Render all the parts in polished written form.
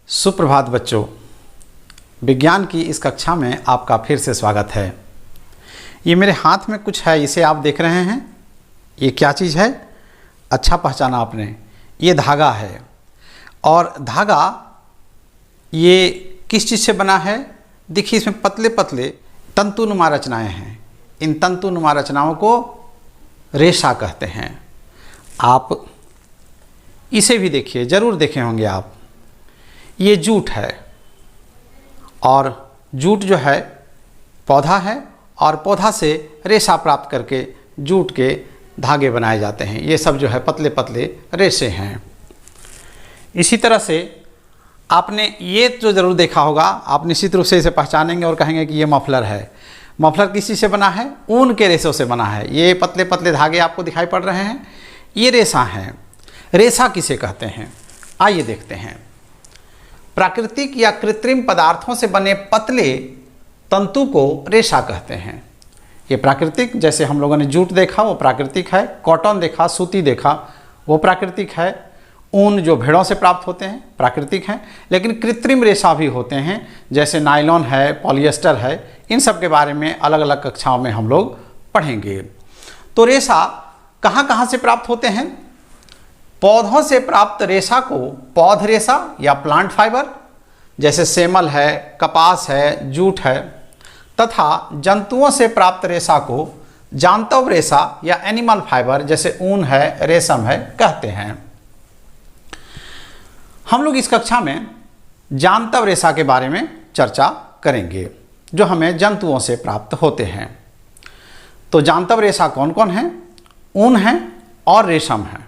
सुप्रभात बच्चों, विज्ञान की इस कक्षा में आपका फिर से स्वागत है। ये मेरे हाथ में कुछ है, इसे आप देख रहे हैं। ये क्या चीज़ है? अच्छा पहचाना आपने, ये धागा है। और धागा ये किस चीज़ से बना है? देखिए, इसमें पतले पतले तंतुनुमा रचनाएं हैं। इन तंतुनुमा रचनाओं को रेशा कहते हैं। आप इसे भी देखिए, ज़रूर देखे होंगे आप। ये जूट है और जूट जो है पौधा है और पौधा से रेशा प्राप्त करके जूट के धागे बनाए जाते हैं। ये सब जो है पतले पतले रेशे हैं। इसी तरह से आपने ये तो ज़रूर देखा होगा, आप निश्चित रूप से इसे पहचानेंगे और कहेंगे कि ये मफलर है। मफलर किसी से बना है? ऊन के रेशों से बना है। ये पतले पतले धागे आपको दिखाई पड़ रहे हैं, ये रेशा हैं। रेशा किसे कहते हैं? आइए देखते हैं। प्राकृतिक या कृत्रिम पदार्थों से बने पतले तंतु को रेशा कहते हैं। ये प्राकृतिक, जैसे हम लोगों ने जूट देखा वो प्राकृतिक है, कॉटन देखा, सूती देखा वो प्राकृतिक है, ऊन जो भेड़ों से प्राप्त होते हैं प्राकृतिक हैं। लेकिन कृत्रिम रेशा भी होते हैं, जैसे नायलॉन है, पॉलिएस्टर है। इन सब के बारे में अलग अलग कक्षाओं में हम लोग पढ़ेंगे। तो रेशा कहाँ कहाँ से प्राप्त होते हैं? पौधों से प्राप्त रेशा को पौध रेशा या प्लांट फाइबर, जैसे सेमल है, कपास है, जूट है, तथा जंतुओं से प्राप्त रेशा को जांतव रेशा या एनिमल फाइबर, जैसे ऊन है, रेशम है, कहते हैं। हम लोग इस कक्षा में जांतव रेशा के बारे में चर्चा करेंगे, जो हमें जंतुओं से प्राप्त होते हैं। तो जांतव रेशा कौन कौन है? ऊन है और रेशम है।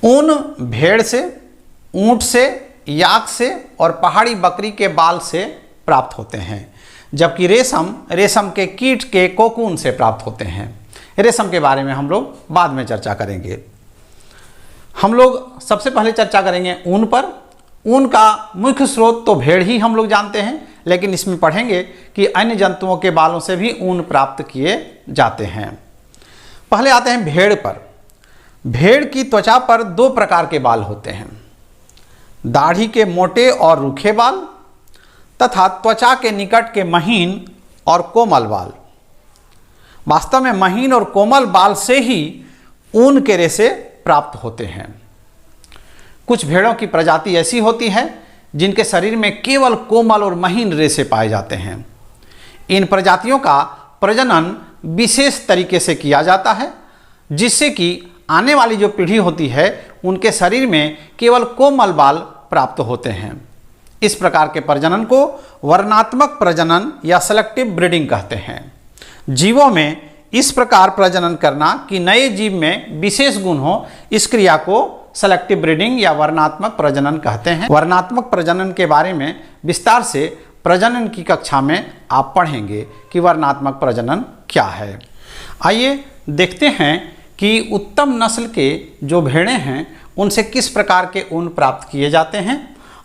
ऊन भेड़ से, ऊंट से, याक से और पहाड़ी बकरी के बाल से प्राप्त होते हैं, जबकि रेशम के कीट के कोकून से प्राप्त होते हैं। रेशम के बारे में हम लोग बाद में चर्चा करेंगे। हम लोग सबसे पहले चर्चा करेंगे ऊन पर। ऊन का मुख्य स्रोत तो भेड़ ही हम लोग जानते हैं, लेकिन इसमें पढ़ेंगे कि अन्य जंतुओं के बालों से भी ऊन प्राप्त किए जाते हैं। पहले आते हैं भेड़ पर। भेड़ की त्वचा पर दो प्रकार के बाल होते हैं, दाढ़ी के मोटे और रूखे बाल तथा त्वचा के निकट के महीन और कोमल बाल। वास्तव में महीन और कोमल बाल से ही ऊन के रेशे प्राप्त होते हैं। कुछ भेड़ों की प्रजाति ऐसी होती है जिनके शरीर में केवल कोमल और महीन रेशे पाए जाते हैं। इन प्रजातियों का प्रजनन विशेष तरीके से किया जाता है, जिससे कि आने वाली जो पीढ़ी होती है उनके शरीर में केवल कोमल बाल प्राप्त होते हैं। इस प्रकार के प्रजनन को वर्णात्मक प्रजनन या सेलेक्टिव ब्रीडिंग कहते हैं। जीवों में इस प्रकार प्रजनन करना कि नए जीव में विशेष गुण हो, इस क्रिया को सेलेक्टिव ब्रीडिंग या वर्णात्मक प्रजनन कहते हैं। वर्णात्मक प्रजनन के बारे में विस्तार से प्रजनन की कक्षा में आप पढ़ेंगे कि वर्णात्मक प्रजनन क्या है। आइए देखते हैं कि उत्तम नस्ल के जो भेड़ें हैं उनसे किस प्रकार के ऊन प्राप्त किए जाते हैं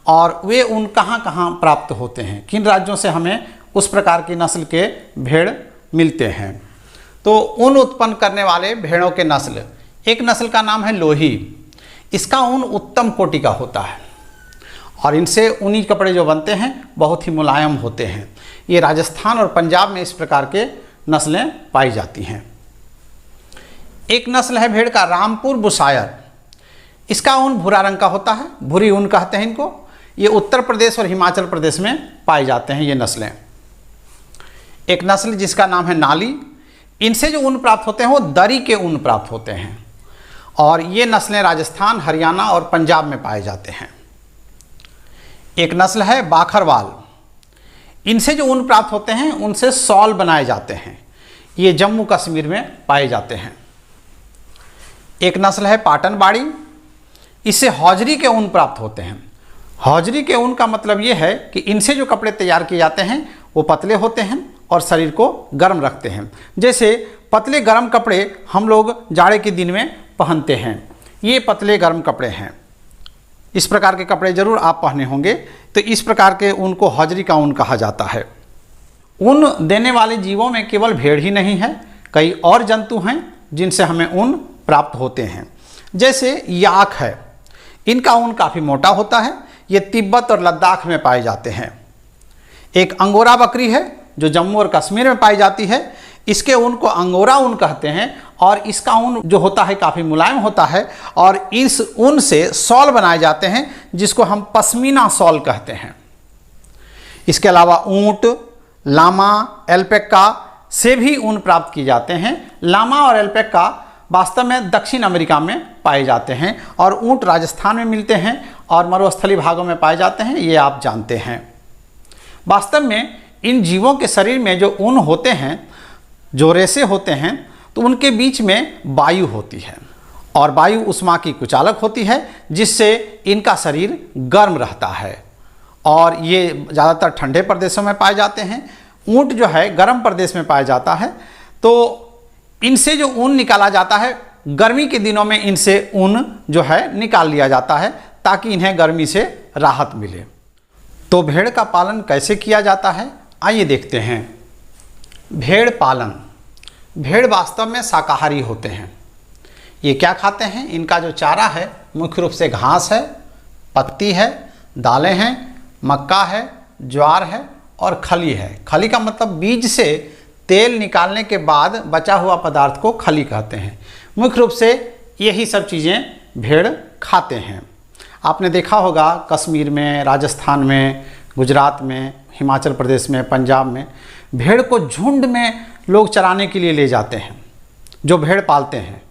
और वे ऊन कहाँ कहाँ प्राप्त होते हैं, किन राज्यों से हमें उस प्रकार की नस्ल के भेड़ मिलते हैं। तो ऊन उत्पन्न करने वाले भेड़ों के नस्ल, एक नस्ल का नाम है लोही। इसका ऊन उत्तम कोटि का होता है और इनसे ऊनी कपड़े जो बनते हैं बहुत ही मुलायम होते हैं। ये राजस्थान और पंजाब में इस प्रकार के नस्लें पाई जाती हैं। एक नस्ल है भेड़ का रामपुर बुशायर। इसका ऊन भूरा रंग का होता है, भूरी ऊन कहते हैं इनको। ये उत्तर प्रदेश और हिमाचल प्रदेश में पाई जाते हैं ये नस्लें। एक नस्ल जिसका नाम है नाली, इनसे जो ऊन प्राप्त होते हैं वो दरी के ऊन प्राप्त होते हैं और ये नस्लें राजस्थान, हरियाणा और पंजाब में पाए जाते हैं। एक नस्ल है बाखरवाल। इनसे जो ऊन प्राप्त होते हैं उनसे शॉल बनाए जाते हैं। ये जम्मू कश्मीर में पाए जाते हैं। एक नस्ल है पाटनबाड़ी। इससे हौजरी के ऊन प्राप्त होते हैं। हौजरी के ऊन का मतलब ये है कि इनसे जो कपड़े तैयार किए जाते हैं वो पतले होते हैं और शरीर को गर्म रखते हैं। जैसे पतले गर्म कपड़े हम लोग जाड़े के दिन में पहनते हैं, ये पतले गर्म कपड़े हैं। इस प्रकार के कपड़े जरूर आप पहने होंगे। तो इस प्रकार के ऊन को हौजरी का ऊन कहा जाता है। ऊन देने वाले जीवों में केवल भेड़ ही नहीं है, कई और जंतु हैं जिनसे हमें ऊन प्राप्त होते हैं। जैसे याक है, इनका ऊन काफ़ी मोटा होता है। ये तिब्बत और लद्दाख में पाए जाते हैं। एक अंगोरा बकरी है जो जम्मू और कश्मीर में पाई जाती है। इसके ऊन को अंगोरा ऊन कहते हैं और इसका ऊन जो होता है काफ़ी मुलायम होता है और इस ऊन से शॉल बनाए जाते हैं जिसको हम पश्मीना शॉल कहते हैं। इसके अलावा ऊंट, लामा, एल्पैका से भी ऊन प्राप्त किए जाते हैं। लामा और एल्पैका वास्तव में दक्षिण अमेरिका में पाए जाते हैं और ऊंट राजस्थान में मिलते हैं और मरुस्थलीय भागों में पाए जाते हैं, ये आप जानते हैं। वास्तव में इन जीवों के शरीर में जो ऊन होते हैं, जो रेशे होते हैं, तो उनके बीच में वायु होती है और वायु ऊष्मा की कुचालक होती है जिससे इनका शरीर गर्म रहता है और ये ज़्यादातर ठंडे प्रदेशों में पाए जाते हैं। ऊंट जो है गर्म प्रदेश में पाया जाता है, तो इनसे जो ऊन निकाला जाता है, गर्मी के दिनों में इनसे ऊन जो है निकाल लिया जाता है ताकि इन्हें गर्मी से राहत मिले। तो भेड़ का पालन कैसे किया जाता है, आइए देखते हैं। भेड़ पालन। भेड़ वास्तव में शाकाहारी होते हैं। ये क्या खाते हैं? इनका जो चारा है मुख्य रूप से घास है, पत्ती है, दालें हैं, मक्का है, ज्वार है और खली है। खली का मतलब बीज से तेल निकालने के बाद बचा हुआ पदार्थ को खली कहते हैं। मुख्य रूप से यही सब चीज़ें भेड़ खाते हैं। आपने देखा होगा कश्मीर में, राजस्थान में, गुजरात में, हिमाचल प्रदेश में, पंजाब में भेड़ को झुंड में लोग चराने के लिए ले जाते हैं जो भेड़ पालते हैं।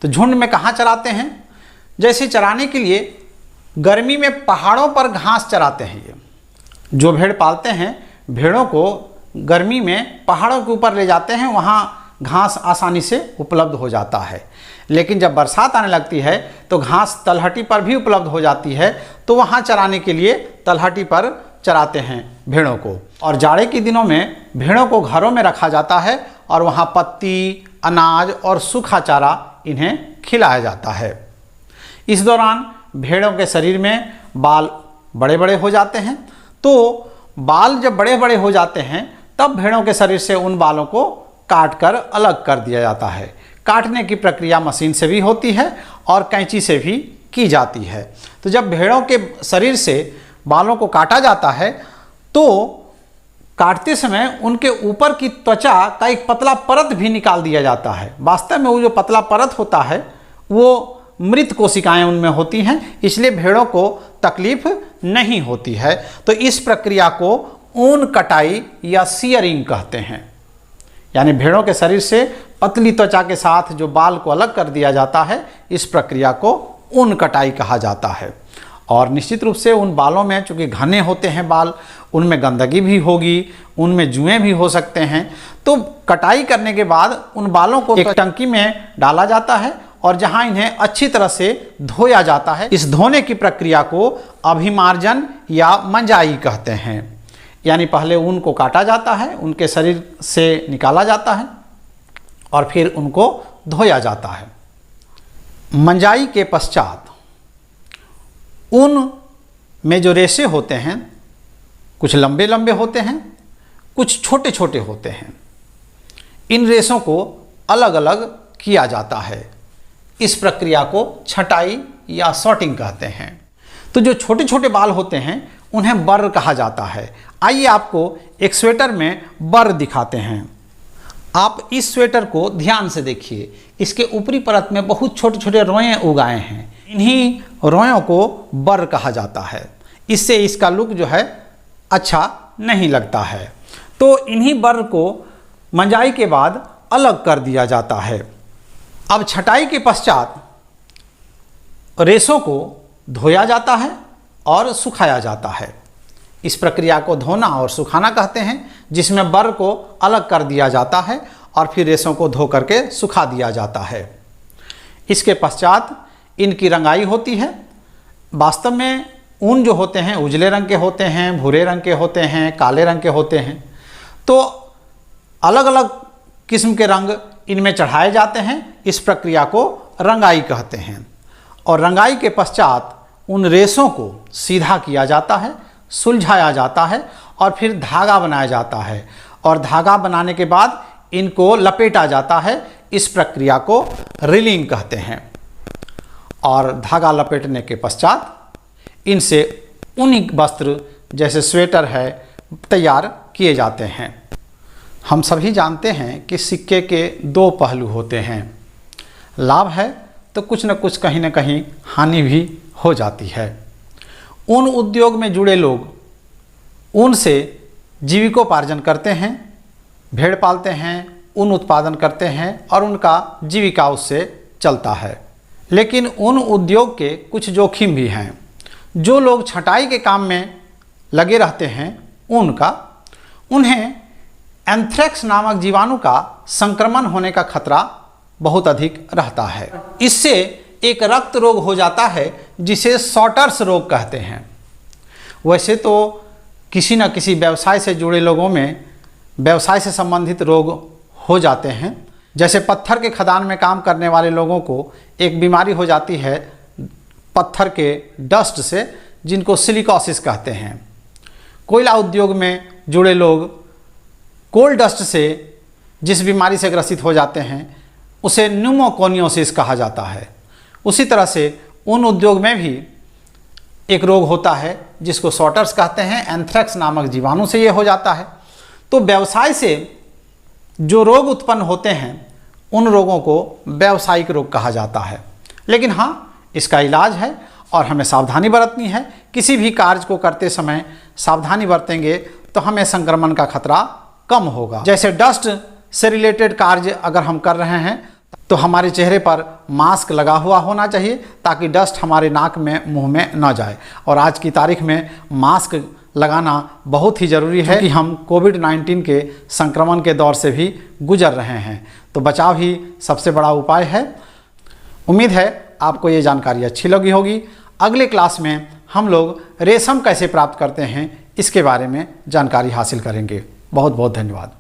तो झुंड में कहाँ चराते हैं? जैसे चराने के लिए गर्मी में पहाड़ों पर घास चराते हैं। ये जो भेड़ पालते हैं, भेड़ों को गर्मी में पहाड़ों के ऊपर ले जाते हैं, वहाँ घास आसानी से उपलब्ध हो जाता है। लेकिन जब बरसात आने लगती है तो घास तलहटी पर भी उपलब्ध हो जाती है, तो वहाँ चराने के लिए तलहटी पर चराते हैं भेड़ों को। और जाड़े के दिनों में भेड़ों को घरों में रखा जाता है और वहाँ पत्ती, अनाज और सूखा चारा इन्हें खिलाया जाता है। इस दौरान भेड़ों के शरीर में बाल बड़े बड़े हो जाते हैं। तो बाल जब बड़े बड़े हो जाते हैं तब भेड़ों के शरीर से उन बालों को काट कर अलग कर दिया जाता है। काटने की प्रक्रिया मशीन से भी होती है और कैंची से भी की जाती है। तो जब भेड़ों के शरीर से बालों को काटा जाता है तो काटते समय उनके ऊपर की त्वचा का एक पतला परत भी निकाल दिया जाता है। वास्तव में वो जो पतला परत होता है वो मृत कोशिकाएं उनमें होती हैं, इसलिए भेड़ों को तकलीफ नहीं होती है। तो इस प्रक्रिया को ऊन कटाई या सियरिंग कहते हैं। यानी भेड़ों के शरीर से पतली त्वचा के साथ जो बाल को अलग कर दिया जाता है, इस प्रक्रिया को ऊन कटाई कहा जाता है। और निश्चित रूप से उन बालों में, चूँकि घने होते हैं बाल, उनमें गंदगी भी होगी, उनमें जुएँ भी हो सकते हैं। तो कटाई करने के बाद उन बालों को एक टंकी में डाला जाता है और जहाँ इन्हें अच्छी तरह से धोया जाता है। इस धोने की प्रक्रिया को अभिमार्जन या मंजाई कहते हैं। यानी पहले ऊन को काटा जाता है, उनके शरीर से निकाला जाता है और फिर उनको धोया जाता है। मंजाई के पश्चात ऊन में जो रेशे होते हैं, कुछ लंबे लंबे होते हैं, कुछ छोटे छोटे होते हैं। इन रेशों को अलग अलग किया जाता है। इस प्रक्रिया को छटाई या सॉर्टिंग कहते हैं। तो जो छोटे छोटे बाल होते हैं उन्हें बर कहा जाता है। आइए आपको एक स्वेटर में बर दिखाते हैं। आप इस स्वेटर को ध्यान से देखिए। इसके ऊपरी परत में बहुत छोटे छोटे रोएं उगाए हैं। इन्हीं रोयों को बर कहा जाता है। इससे इसका लुक जो है अच्छा नहीं लगता है। तो इन्हीं बर को मंजाई के बाद अलग कर दिया जाता है। अब छटाई के पश्चात रेशों को धोया जाता है और सुखाया जाता है। इस प्रक्रिया को धोना और सुखाना कहते हैं, जिसमें बर को अलग कर दिया जाता है और फिर रेशों को धो करके सुखा दिया जाता है। इसके पश्चात इनकी रंगाई होती है। वास्तव में ऊन जो होते हैं उजले रंग के होते हैं, भूरे रंग के होते हैं, काले रंग के होते हैं। तो अलग अलग किस्म के रंग इनमें चढ़ाए जाते हैं। इस प्रक्रिया को रंगाई कहते हैं। और रंगाई के पश्चात उन रेशों को सीधा किया जाता है, सुलझाया जाता है और फिर धागा बनाया जाता है। और धागा बनाने के बाद इनको लपेटा जाता है। इस प्रक्रिया को रीलिंग कहते हैं। और धागा लपेटने के पश्चात इनसे ऊनी वस्त्र जैसे स्वेटर है तैयार किए जाते हैं। हम सभी जानते हैं कि सिक्के के दो पहलू होते हैं, लाभ है तो कुछ न कुछ कहीं न कहीं हानि भी हो जाती है। ऊन उद्योग में जुड़े लोग ऊन से जीविकोपार्जन करते हैं, भेड़ पालते हैं, ऊन उत्पादन करते हैं और उनका जीविका उससे चलता है। लेकिन ऊन उद्योग के कुछ जोखिम भी हैं। जो लोग छटाई के काम में लगे रहते हैं ऊन का, उन्हें एंथ्रेक्स नामक जीवाणु का संक्रमण होने का खतरा बहुत अधिक रहता है। इससे एक रक्त रोग हो जाता है जिसे सॉटर्स रोग कहते हैं। वैसे तो किसी न किसी व्यवसाय से जुड़े लोगों में व्यवसाय से संबंधित रोग हो जाते हैं। जैसे पत्थर के खदान में काम करने वाले लोगों को एक बीमारी हो जाती है पत्थर के डस्ट से, जिनको सिलिकॉसिस कहते हैं। कोयला उद्योग में जुड़े लोग कोल डस्ट से जिस बीमारी से ग्रसित हो जाते हैं उसे न्यूमोकोनियोसिस कहा जाता है। उसी तरह से ऊन उद्योग में भी एक रोग होता है जिसको सॉटर्स कहते हैं, एंथ्रेक्स नामक जीवाणु से ये हो जाता है। तो व्यवसाय से जो रोग उत्पन्न होते हैं उन रोगों को व्यावसायिक रोग कहा जाता है। लेकिन हाँ, इसका इलाज है और हमें सावधानी बरतनी है। किसी भी कार्य को करते समय सावधानी बरतेंगे तो हमें संक्रमण का खतरा कम होगा। जैसे डस्ट से रिलेटेड कार्य अगर हम कर रहे हैं तो हमारे चेहरे पर मास्क लगा हुआ होना चाहिए ताकि डस्ट हमारे नाक में मुंह में न जाए। और आज की तारीख में मास्क लगाना बहुत ही ज़रूरी है कि हम कोविड-19 के संक्रमण के दौर से भी गुजर रहे हैं। तो बचाव ही सबसे बड़ा उपाय है। उम्मीद है आपको ये जानकारी अच्छी लगी होगी। अगले क्लास में हम लोग रेशम कैसे प्राप्त करते हैं इसके बारे में जानकारी हासिल करेंगे। बहुत बहुत धन्यवाद।